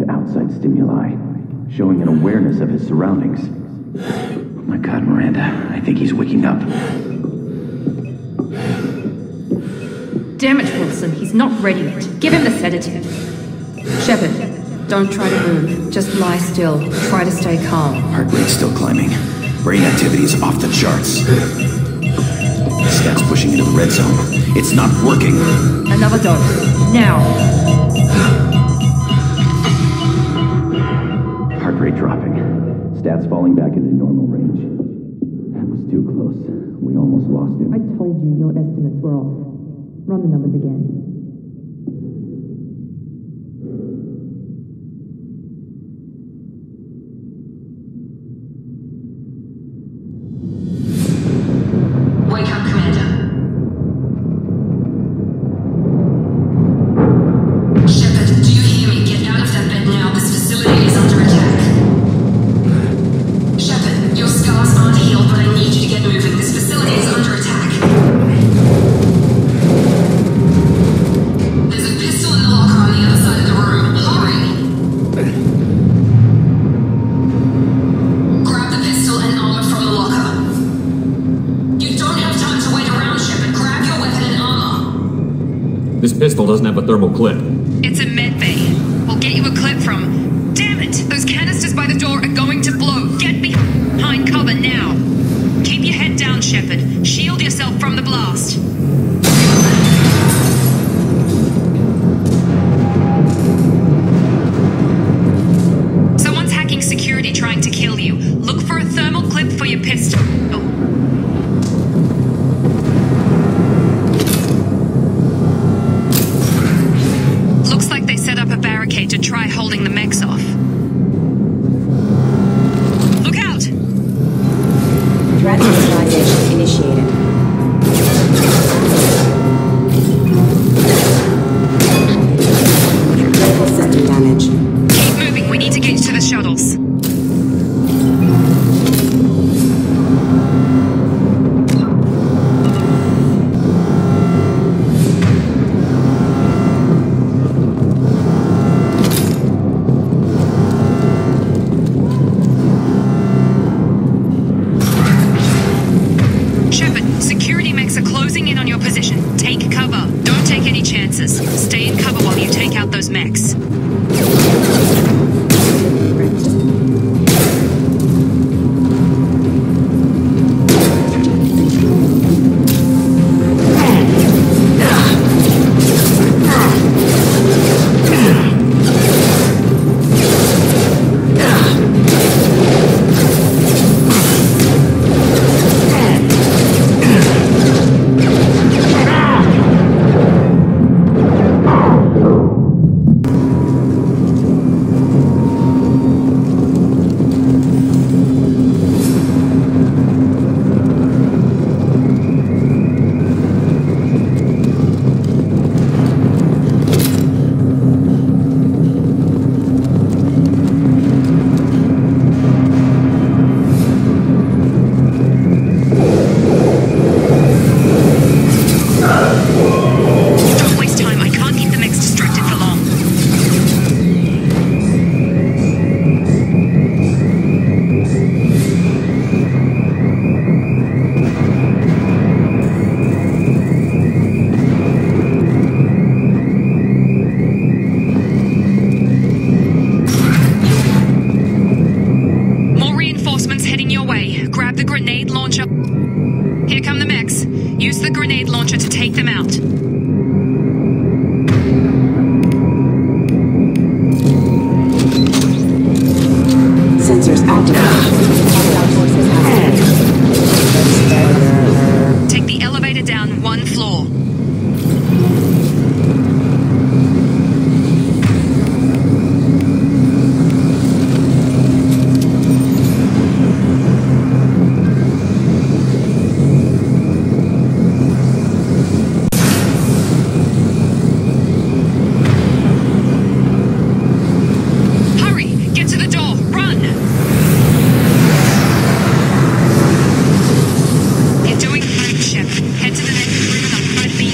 outside stimuli, showing an awareness of his surroundings. Oh my God, Miranda, I think he's waking up. Damn it, Wilson, he's not ready yet. Give him the sedative. Shepard, don't try to move. Just lie still. Try to stay calm. Heart rate's still climbing. Brain activity is off the charts. Stats pushing into the red zone. It's not working. Another dose. Now. Heart rate dropping. Stats falling back into normal range. That was too close. We almost lost him. I told you your estimates were off. Run the numbers again. Wake up, Commander. Shepard, do you hear me? Get out of that bed now. This facility is under attack. Shepard, your scars aren't healed, but I need you to get moving. This facility is under attack. There's a pistol in the locker on the other side of the room. Hurry! Grab the pistol and armor from the locker. You don't have time to wait around, Shepard. Grab your weapon and armor. This pistol doesn't have a thermal clip. It's a med bay. We'll get you a clip from... Damn it! Those canisters by the door are going to blow. Get behind cover now. Keep your head down, Shepard. Shield yourself from the blast. Someone's hacking security trying to kill you. Look for a thermal clip for your pistol. Looks like they set up a barricade to try holding the mechs off. Look out! Threat neutralization initiated. Critical system damage. Keep moving, we need to get you to the shuttles. Shepard, security mechs are closing in on your position. Take cover. Don't take any chances. Stay in cover while you take out those mechs. Use the grenade launcher to take them out. Sensors activated. Take the elevator down one floor. Head to the next room and I'll try to be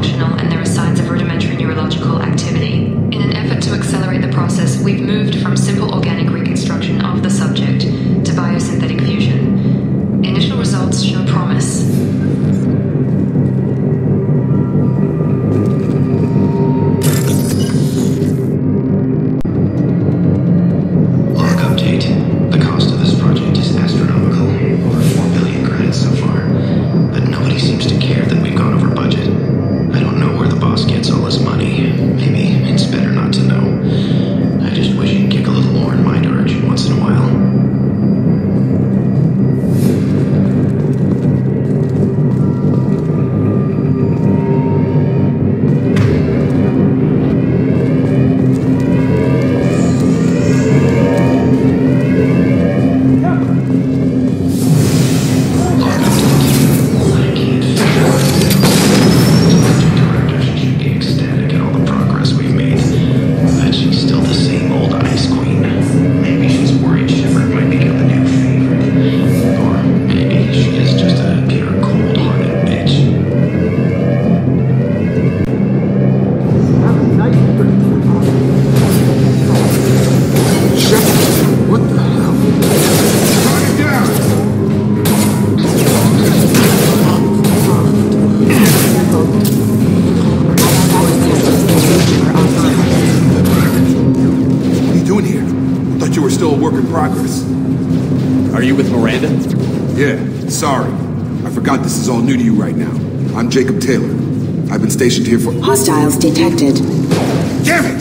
functional and there are signs of rudimentary neurological activity. In an effort to accelerate the process, we've moved from simple organic reconstruction of the subject to biosynthetic fusion. Initial results show promise. Sorry. I forgot this is all new to you right now. I'm Jacob Taylor. I've been stationed here for— Hostiles detected. Damn it!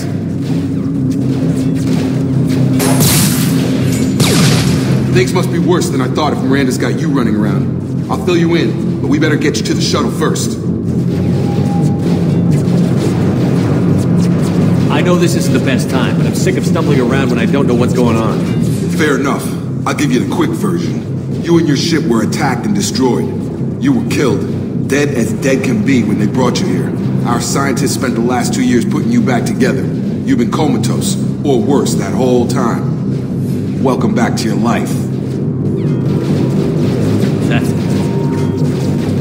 Things must be worse than I thought if Miranda's got you running around. I'll fill you in, but we better get you to the shuttle first. I know this isn't the best time, but I'm sick of stumbling around when I don't know what's going on. Fair enough. I'll give you the quick version. You and your ship were attacked and destroyed. You were killed, dead as dead can be when they brought you here. Our scientists spent the last 2 years putting you back together. You've been comatose, or worse, that whole time. Welcome back to your life.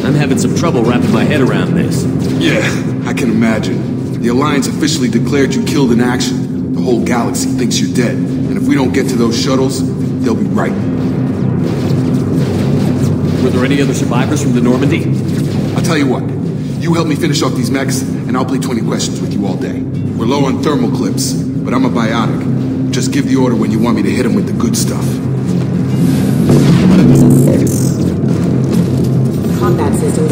I'm having some trouble wrapping my head around this. Yeah, I can imagine. The Alliance officially declared you killed in action. The whole galaxy thinks you're dead, and if we don't get to those shuttles, they'll be right. Were there any other survivors from the Normandy? I'll tell you what. You help me finish off these mechs, and I'll play 20 questions with you all day. We're low on thermal clips, but I'm a biotic. Just give the order when you want me to hit them with the good stuff. Combat systems.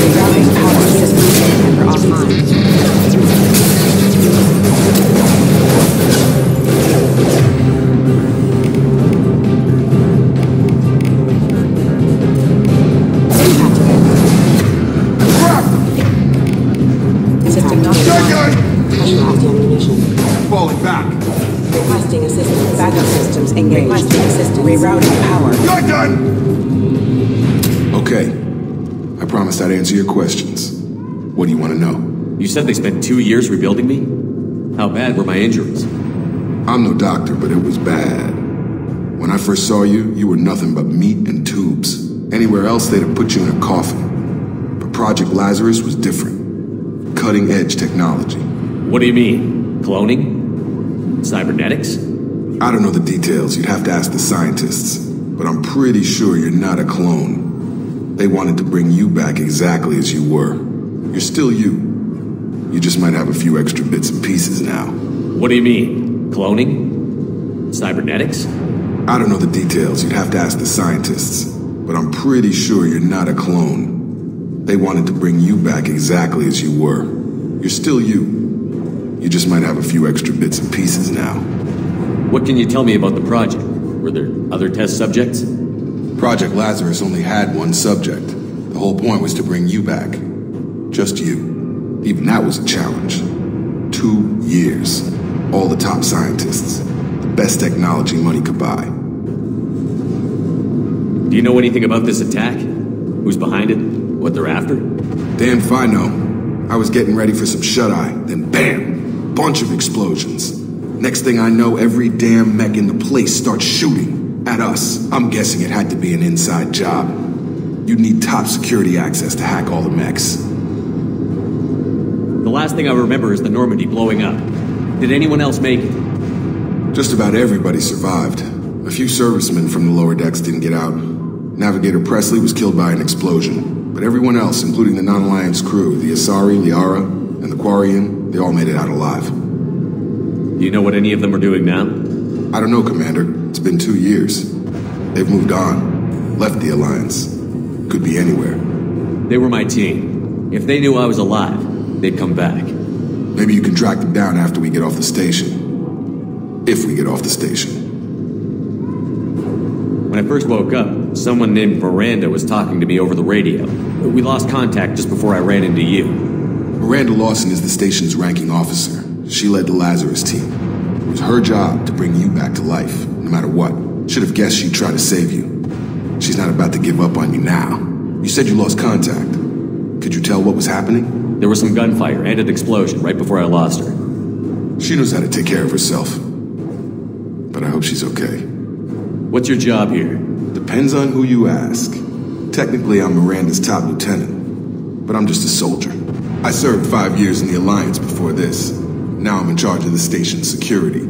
Rerouting power systems are offline. Falling back. Requesting assistance. Backup systems engaged. Requesting assistance. Rerouting power. You're done! Okay. I promised I'd answer your questions. What do you want to know? You said they spent 2 years rebuilding me? How bad were my injuries? I'm no doctor, but it was bad. When I first saw you, you were nothing but meat and tubes. Anywhere else, they'd have put you in a coffin. But Project Lazarus was different. Cutting-edge technology. What do you mean? Cloning? Cybernetics? I don't know the details. You'd have to ask the scientists. But I'm pretty sure you're not a clone. They wanted to bring you back exactly as you were. You're still you. You just might have a few extra bits and pieces now. What do you mean? Cloning? Cybernetics? I don't know the details. You'd have to ask the scientists. But I'm pretty sure you're not a clone. They wanted to bring you back exactly as you were. You're still you. You just might have a few extra bits and pieces now. What can you tell me about the project? Were there other test subjects? Project Lazarus only had one subject. The whole point was to bring you back. Just you. Even that was a challenge. 2 years. All the top scientists. The best technology money could buy. Do you know anything about this attack? Who's behind it? What they're after? Damn if I know. I was getting ready for some shut-eye, then bam! Bunch of explosions. Next thing I know, every damn mech in the place starts shooting at us. I'm guessing it had to be an inside job. you'd need top security access to hack all the mechs. The last thing I remember is the Normandy blowing up. Did anyone else make it? Just about everybody survived. A few servicemen from the lower decks didn't get out. Navigator Presley was killed by an explosion. But everyone else, including the non-Alliance crew, the Asari, Liara, and the Quarian, they all made it out alive. Do you know what any of them are doing now? I don't know, Commander. It's been 2 years. They've moved on. Left the Alliance. Could be anywhere. They were my team. If they knew I was alive, they'd come back. Maybe you can track them down after we get off the station. If we get off the station. When I first woke up, someone named Miranda was talking to me over the radio. We lost contact just before I ran into you. Miranda Lawson is the station's ranking officer. She led the Lazarus team. It was her job to bring you back to life, no matter what. Should have guessed she'd try to save you. She's not about to give up on you now. You said you lost contact. Could you tell what was happening? There was some gunfire and an explosion right before I lost her. She knows how to take care of herself. But I hope she's okay. What's your job here? Depends on who you ask. Technically, I'm Miranda's top lieutenant. But I'm just a soldier. I served 5 years in the Alliance before this. Now I'm in charge of the station's security.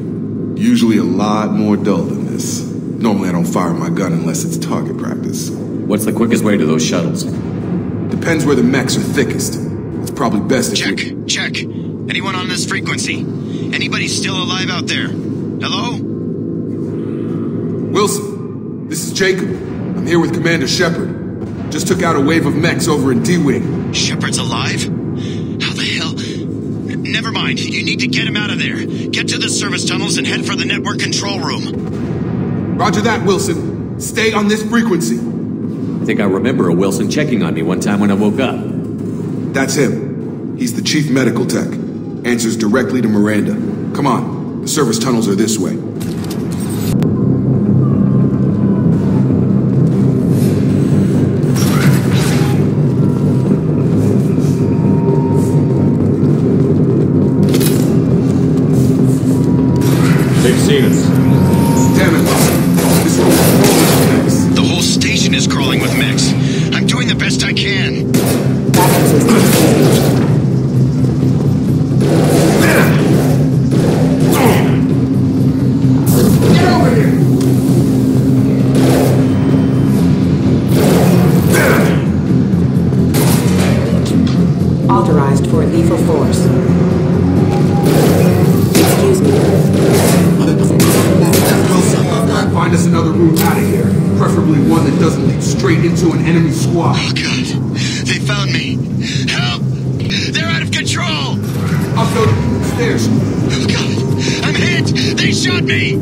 Usually a lot more dull than this. Normally I don't fire my gun unless it's target practice. What's the quickest way to those shuttles? Depends where the mechs are thickest. It's probably best if Check. Anyone on this frequency? Anybody still alive out there? Hello? Wilson, this is Jacob. I'm here with Commander Shepard. Just took out a wave of mechs over in D-Wing. Shepard's alive? How the hell? Never mind. You need to get him out of there. Get to the service tunnels and head for the network control room. Roger that, Wilson. Stay on this frequency. I think I remember a Wilson checking on me one time when I woke up. That's him. He's the chief medical tech. Answers directly to Miranda. Come on. The service tunnels are this way. They've seen us. Damn it. This room is full of mechs. The whole station is crawling with mechs. I'm doing the best I can. Backup systems engaged. Get over here! Authorized for lethal force. Excuse me. Wilson, find us another route out of here. Preferably one that doesn't lead straight into an enemy squad. Oh, God. They found me. Help! They're out of control! I'll go to the stairs. Oh, God. I'm hit! They shot me!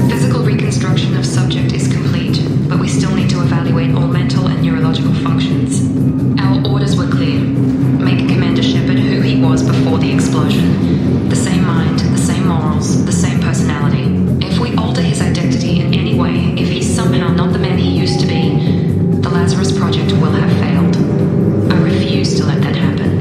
Physical reconstruction of subject is complete, but we still need to evaluate all mental and neurological functions. Our orders were clear. Make Commander Shepard who he was before the explosion. The same mind, the same morals, the same personality. If we alter his identity in any way, if he's somehow not the man he used to be, the Lazarus Project will have failed. I refuse to let that happen.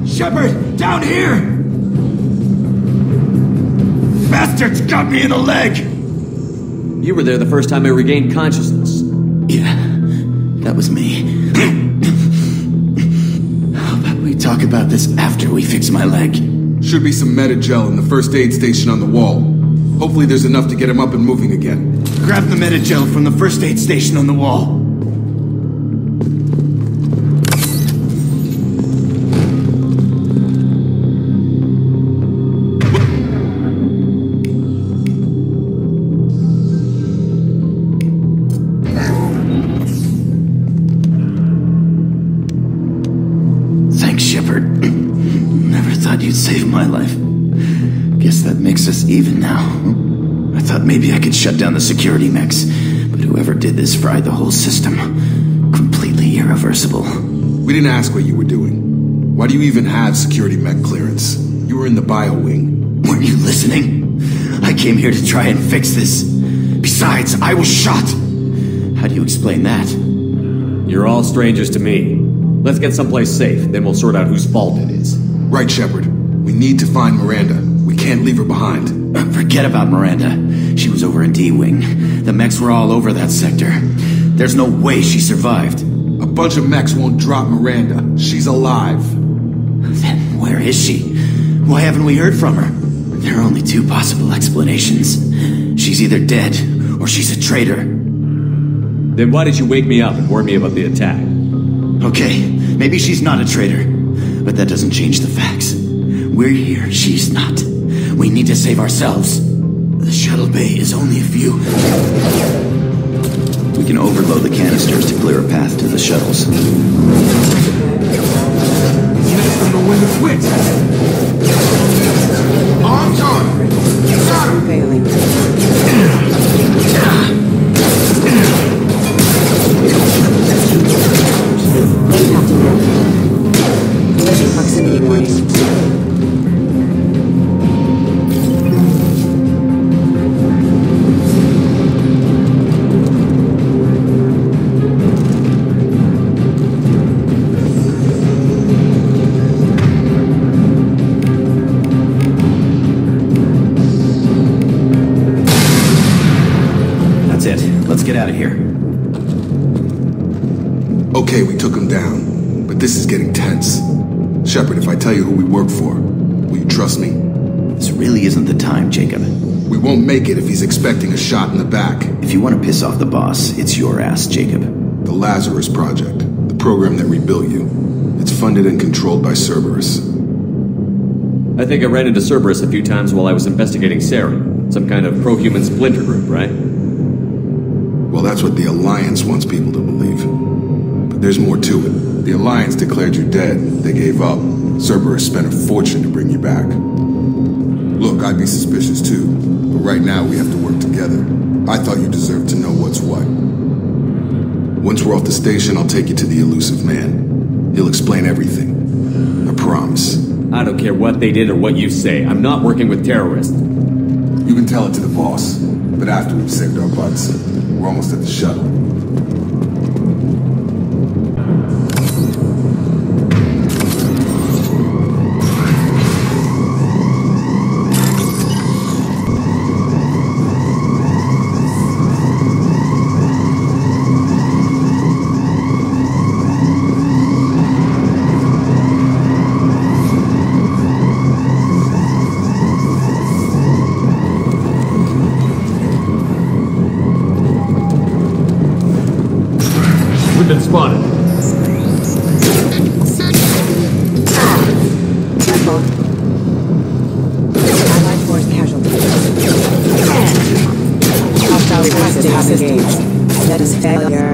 Shepard, down here! Bastards got me in the leg! You were there the first time I regained consciousness. Yeah, that was me. How about we talk about this after we fix my leg? Should be some Metagel in the first aid station on the wall. Hopefully there's enough to get him up and moving again. Grab the Metagel from the first aid station on the wall. Thanks, Shepard. Never thought you'd save my life. Guess that makes us even now. I thought maybe I could shut down the security mechs, but whoever did this fried the whole system. Completely irreversible. We didn't ask what you were doing. Why do you even have security mech clearance? You were in the bio wing. Weren't you listening? I came here to try and fix this. Besides, I was shot. How do you explain that? You're all strangers to me. Let's get someplace safe, then we'll sort out whose fault it is. Right, Shepard. We need to find Miranda. We can't leave her behind. Forget about Miranda. She was over in D-Wing. The mechs were all over that sector. There's no way she survived. A bunch of mechs won't drop Miranda. She's alive. Then where is she? Why haven't we heard from her? There are only two possible explanations. She's either dead, or she's a traitor. Then why did you wake me up and warn me about the attack? Okay, maybe she's not a traitor. But that doesn't change the facts. We're here, she's not. We need to save ourselves. The shuttle bay is only a few. We can overload the canisters to clear a path to the shuttles. Don't know when to quit. Arms on. Got him. Failing. Collision proximity warning. Let's get out of here. Okay, we took him down, but this is getting tense. Shepard, if I tell you who we work for, will you trust me? This really isn't the time, Jacob. We won't make it if he's expecting a shot in the back. If you want to piss off the boss, it's your ass, Jacob. The Lazarus Project, the program that rebuilt you. It's funded and controlled by Cerberus. I think I ran into Cerberus a few times while I was investigating Saren. Some kind of pro-human splinter group, right? Well, that's what the Alliance wants people to believe. But there's more to it. The Alliance declared you dead. They gave up. Cerberus spent a fortune to bring you back. Look, I'd be suspicious too. But right now, we have to work together. I thought you deserved to know what's what. Once we're off the station, I'll take you to the Elusive Man. He'll explain everything. I promise. I don't care what they did or what you say. I'm not working with terrorists. You can tell it to the boss. But after we've saved our butts, we're almost at the shuttle. Spotted. Allied force casualties. Hostile forces have engaged. That is failure.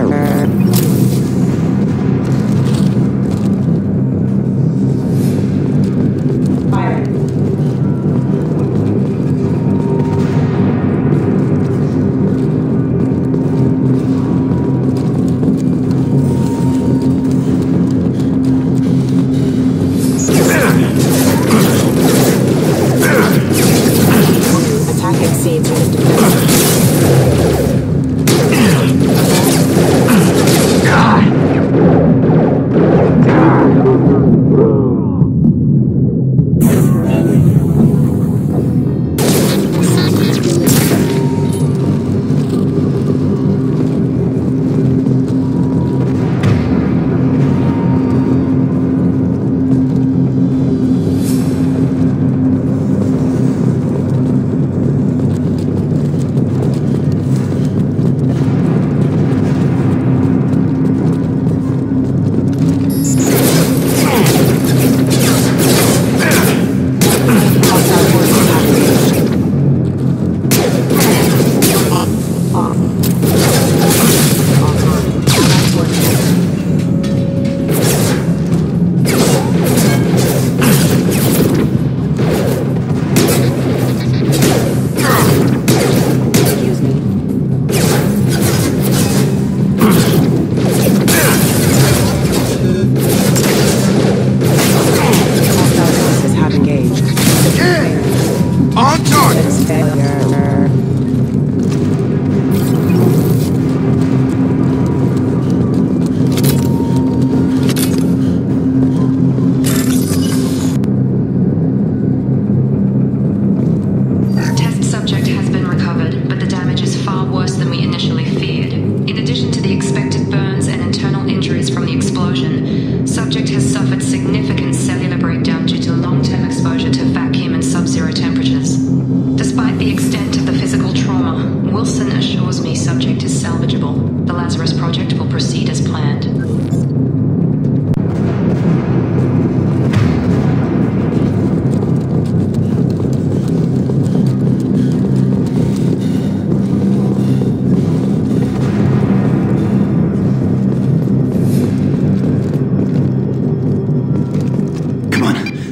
salvageable. The Lazarus project will proceed as planned.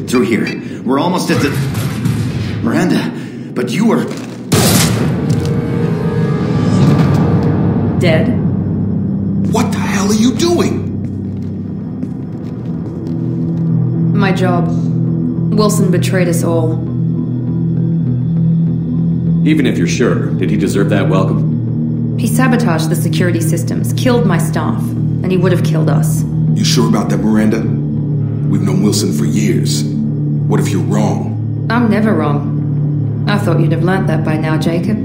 Through here. We're almost at the... Miranda, but you were... Dead? What the hell are you doing? My job. Wilson betrayed us all. Even if you're sure, did he deserve that welcome? He sabotaged the security systems, killed my staff, and he would have killed us. You sure about that, Miranda? We've known Wilson for years. What if you're wrong? I'm never wrong. I thought you'd have learnt that by now, Jacob.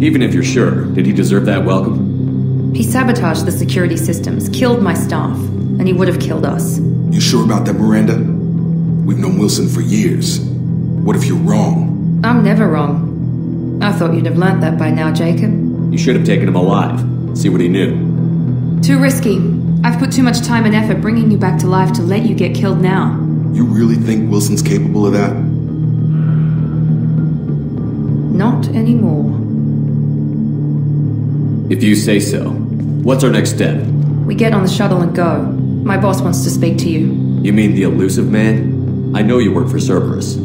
Even if you're sure, did he deserve that welcome? He sabotaged the security systems, killed my staff, and he would have killed us. You sure about that, Miranda? We've known Wilson for years. What if you're wrong? I'm never wrong. I thought you'd have learnt that by now, Jacob. You should have taken him alive. See what he knew. Too risky. I've put too much time and effort bringing you back to life to let you get killed now. You really think Wilson's capable of that? Not anymore. If you say so. What's our next step? We get on the shuttle and go. My boss wants to speak to you. You mean the elusive man? I know you work for Cerberus.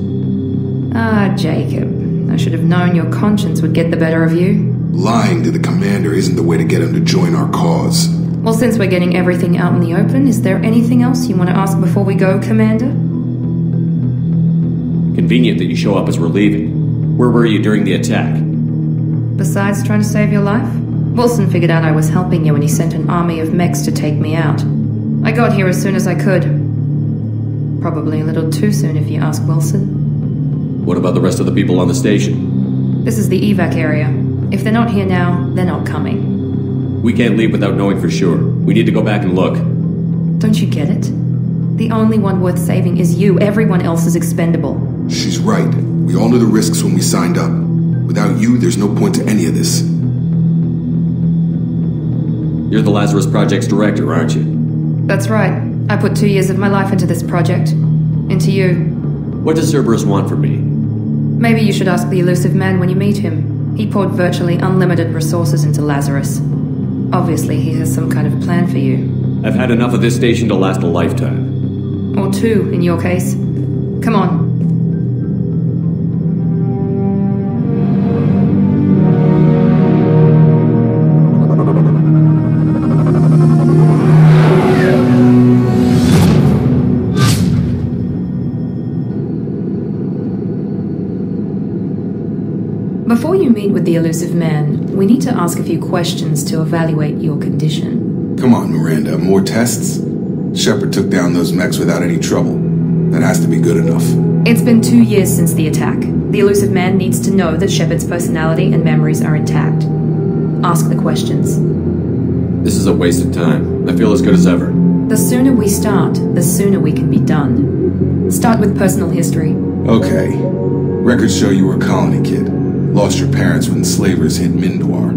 Ah, Jacob. I should have known your conscience would get the better of you. Lying to the commander isn't the way to get him to join our cause. Well, since we're getting everything out in the open, is there anything else you want to ask before we go, Commander? Convenient that you show up as we're leaving. Where were you during the attack? Besides trying to save your life? Wilson figured out I was helping you when he sent an army of mechs to take me out. I got here as soon as I could. Probably a little too soon if you ask Wilson. What about the rest of the people on the station? This is the evac area. If they're not here now, they're not coming. We can't leave without knowing for sure. We need to go back and look. Don't you get it? The only one worth saving is you. Everyone else is expendable. She's right. We all knew the risks when we signed up. Without you, there's no point to any of this. You're the Lazarus Project's director, aren't you? That's right. I put 2 years of my life into this project. Into you. What does Cerberus want from me? Maybe you should ask the elusive man when you meet him. He poured virtually unlimited resources into Lazarus. Obviously, he has some kind of plan for you. I've had enough of this station to last a lifetime. Or 2, in your case. Come on. Before you meet with the elusive man, we need to ask a few questions to evaluate your condition. Come on, Miranda, more tests? Shepard took down those mechs without any trouble. That has to be good enough. It's been 2 years since the attack. The elusive man needs to know that Shepard's personality and memories are intact. Ask the questions. This is a waste of time. I feel as good as ever. The sooner we start, the sooner we can be done. Start with personal history. Okay. Records show you were a colony kid. Lost your parents when slavers hit Mindor.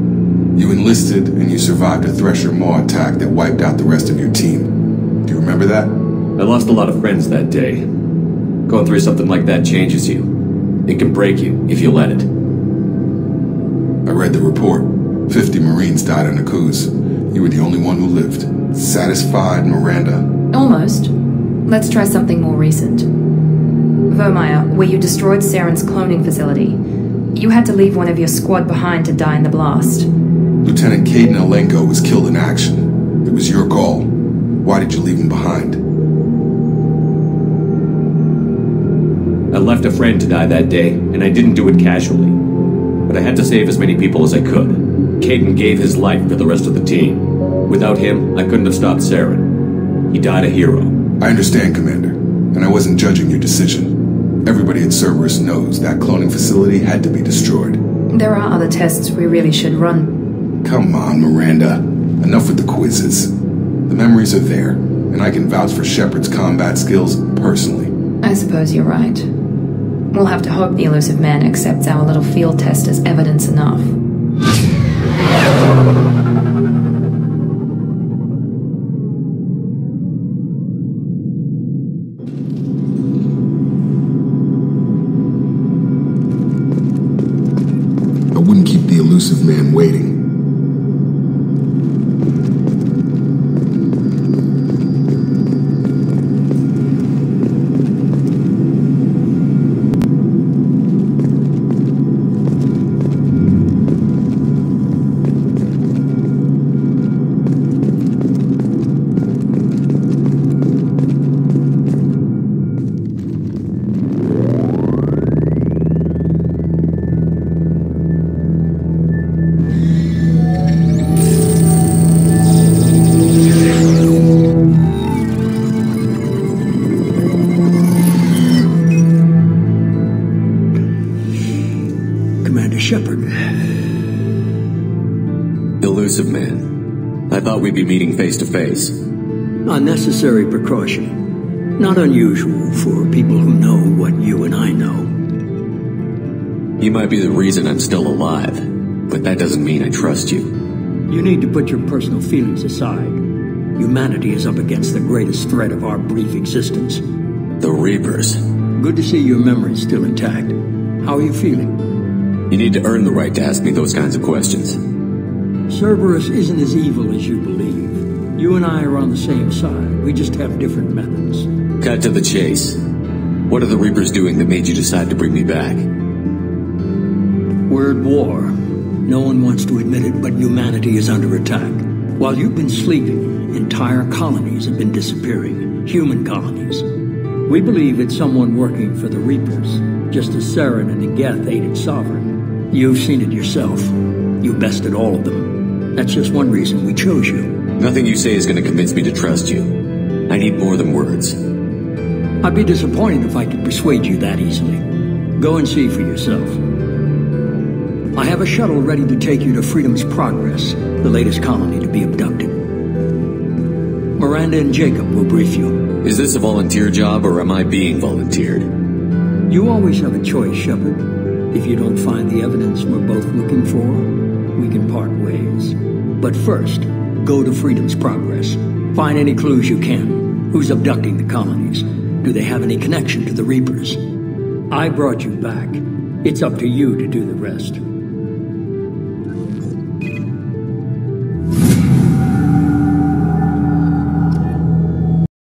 You enlisted, and you survived a Thresher Maw attack that wiped out the rest of your team. Do you remember that? I lost a lot of friends that day. Going through something like that changes you. It can break you, if you let it. I read the report. 50 Marines died in a Nakuz. You were the only one who lived. Satisfied, Miranda? Almost. Let's try something more recent. Vermeer, where you destroyed Saren's cloning facility. You had to leave one of your squad behind to die in the blast. Lieutenant Caden Alenko was killed in action. It was your call. Why did you leave him behind? I left a friend to die that day, and I didn't do it casually. But I had to save as many people as I could. Caden gave his life for the rest of the team. Without him, I couldn't have stopped Saren. He died a hero. I understand, Commander, and I wasn't judging your decision. Everybody at Cerberus knows that cloning facility had to be destroyed. There are other tests we really should run. Come on, Miranda. Enough with the quizzes. The memories are there, and I can vouch for Shepard's combat skills personally. I suppose you're right. We'll have to hope the elusive man accepts our little field test as evidence enough. I wouldn't keep the elusive man waiting. Elusive man. I thought we'd be meeting face to face. Unnecessary precaution. Not unusual for people who know what you and I know. You might be the reason I'm still alive, but that doesn't mean I trust you. You need to put your personal feelings aside. Humanity is up against the greatest threat of our brief existence. The Reapers. Good to see your memory's still intact. How are you feeling? You need to earn the right to ask me those kinds of questions. Cerberus isn't as evil as you believe. You and I are on the same side. We just have different methods. Cut to the chase. What are the Reapers doing that made you decide to bring me back? We're at war. No one wants to admit it, but humanity is under attack. While you've been sleeping, entire colonies have been disappearing. Human colonies. We believe it's someone working for the Reapers, just as Saren and Negeth aided Sovereign. You've seen it yourself. You bested all of them. That's just one reason we chose you. Nothing you say is going to convince me to trust you. I need more than words. I'd be disappointed if I could persuade you that easily. Go and see for yourself. I have a shuttle ready to take you to Freedom's Progress, the latest colony to be abducted. Miranda and Jacob will brief you. Is this a volunteer job, or am I being volunteered? You always have a choice, Shepard. If you don't find the evidence we're both looking for, we can part ways. But first, go to Freedom's Progress. Find any clues you can. Who's abducting the colonies? Do they have any connection to the Reapers? I brought you back. It's up to you to do the rest.